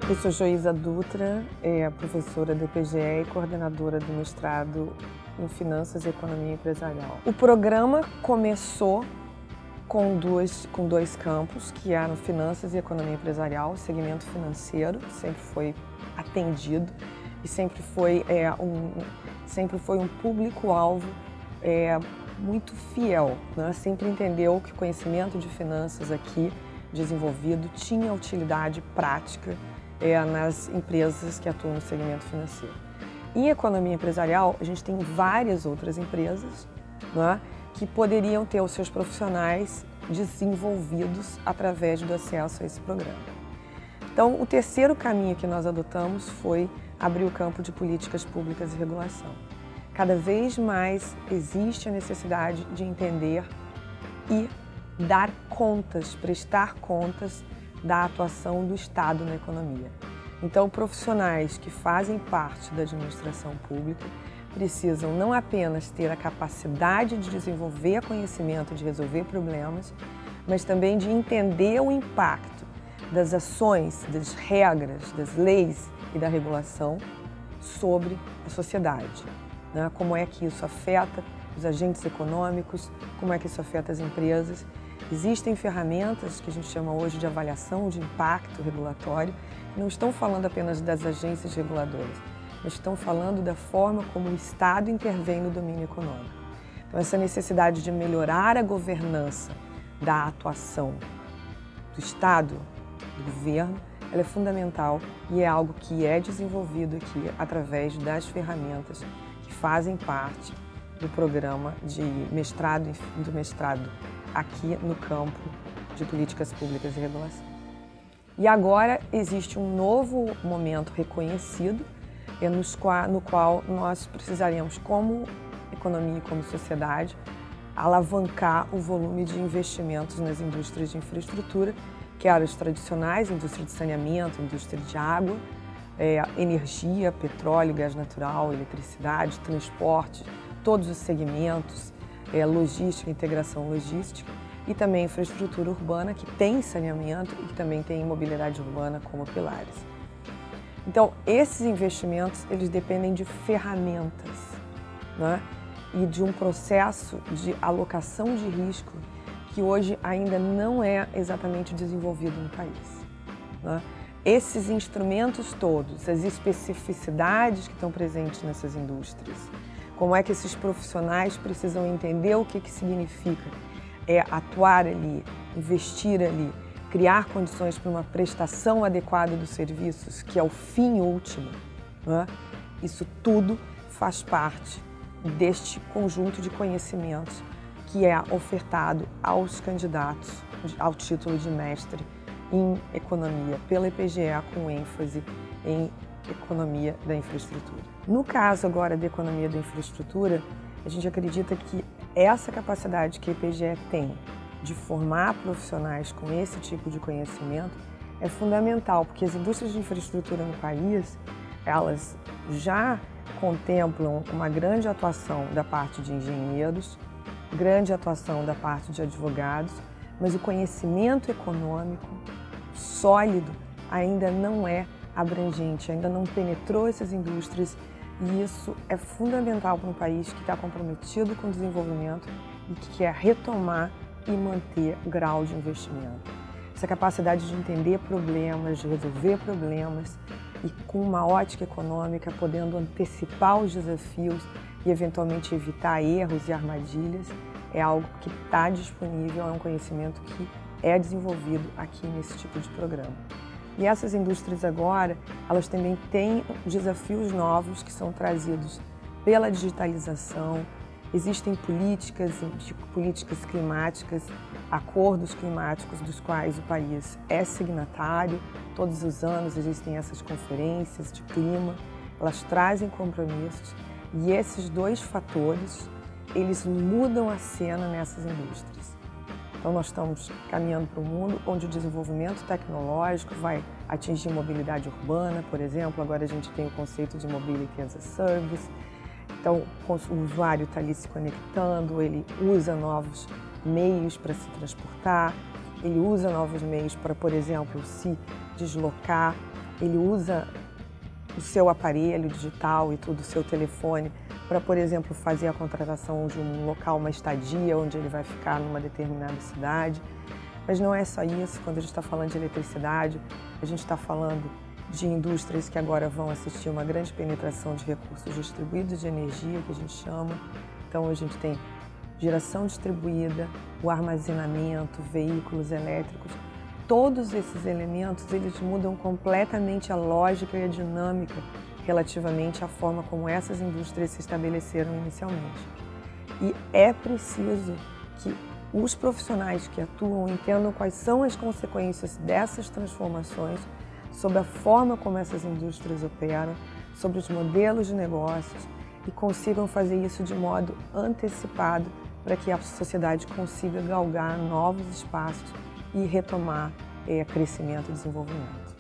Eu sou Joísa Dutra, professora do IPGE e coordenadora do mestrado em Finanças e Economia Empresarial. O programa começou com dois campos, que eram Finanças e Economia Empresarial. O segmento financeiro sempre foi atendido e sempre foi um público-alvo muito fiel, né? Sempre entendeu que o conhecimento de finanças aqui desenvolvido tinha utilidade prática nas empresas que atuam no segmento financeiro. Em economia empresarial, a gente tem várias outras empresas, né, que poderiam ter os seus profissionais desenvolvidos através do acesso a esse programa. Então, o terceiro caminho que nós adotamos foi abrir o campo de políticas públicas e regulação. Cada vez mais existe a necessidade de entender e dar contas, prestar contas da atuação do Estado na economia. Então, profissionais que fazem parte da administração pública precisam não apenas ter a capacidade de desenvolver conhecimento, de resolver problemas, mas também de entender o impacto das ações, das regras, das leis e da regulação sobre a sociedade, né? Como é que isso afeta os agentes econômicos, como é que isso afeta as empresas. Existem ferramentas que a gente chama hoje de avaliação de impacto regulatório, que não estão falando apenas das agências reguladoras, mas estão falando da forma como o Estado intervém no domínio econômico. Então, essa necessidade de melhorar a governança da atuação do Estado, do governo, ela é fundamental e é algo que é desenvolvido aqui através das ferramentas que fazem parte do programa de mestrado aqui no campo de políticas públicas e regulação. E agora existe um novo momento reconhecido, no qual nós precisaremos, como economia e como sociedade, alavancar o volume de investimentos nas indústrias de infraestrutura, que eram as tradicionais, indústria de saneamento, indústria de água, energia, petróleo, gás natural, eletricidade, transporte, todos os segmentos, logística, integração logística, e também infraestrutura urbana, que tem saneamento e que também tem mobilidade urbana como pilares. Então, esses investimentos, eles dependem de ferramentas, né? E de um processo de alocação de risco que hoje ainda não é exatamente desenvolvido no país, né? Esses instrumentos todos, as especificidades que estão presentes nessas indústrias, como é que esses profissionais precisam entender o que significa atuar ali, investir ali, criar condições para uma prestação adequada dos serviços, que é o fim último, né? Isso tudo faz parte deste conjunto de conhecimentos que é ofertado aos candidatos ao título de mestre em economia pela IPGE, com ênfase em economia da infraestrutura. No caso agora da economia da infraestrutura, a gente acredita que essa capacidade que a IPGE tem de formar profissionais com esse tipo de conhecimento é fundamental, porque as indústrias de infraestrutura no país, elas já contemplam uma grande atuação da parte de engenheiros, grande atuação da parte de advogados, mas o conhecimento econômico sólido ainda não é abrangente, ainda não penetrou essas indústrias, e isso é fundamental para um país que está comprometido com o desenvolvimento e que quer retomar e manter o grau de investimento. Essa capacidade de entender problemas, de resolver problemas e com uma ótica econômica, podendo antecipar os desafios e eventualmente evitar erros e armadilhas, é algo que está disponível, é um conhecimento que é desenvolvido aqui nesse tipo de programa. E essas indústrias agora, elas também têm desafios novos que são trazidos pela digitalização. Existem políticas climáticas, acordos climáticos dos quais o país é signatário. Todos os anos existem essas conferências de clima, elas trazem compromissos, e esses dois fatores, eles mudam a cena nessas indústrias. Então, nós estamos caminhando para um mundo onde o desenvolvimento tecnológico vai atingir mobilidade urbana, por exemplo. Agora a gente tem o conceito de Mobility as a Service. Então, o usuário está ali se conectando, ele usa novos meios para se transportar, ele usa novos meios para, por exemplo, se deslocar. ele usa o seu aparelho digital e tudo, o seu telefone, para, por exemplo, fazer a contratação de um local, uma estadia, onde ele vai ficar numa determinada cidade. Mas não é só isso, quando a gente está falando de eletricidade, a gente está falando de indústrias que agora vão assistir uma grande penetração de recursos distribuídos de energia, que a gente chama. Então a gente tem geração distribuída, o armazenamento, veículos elétricos. Todos esses elementos, eles mudam completamente a lógica e a dinâmica relativamente à forma como essas indústrias se estabeleceram inicialmente. E é preciso que os profissionais que atuam entendam quais são as consequências dessas transformações sobre a forma como essas indústrias operam, sobre os modelos de negócios e consigam fazer isso de modo antecipado para que a sociedade consiga galgar novos espaços e retomar crescimento e desenvolvimento.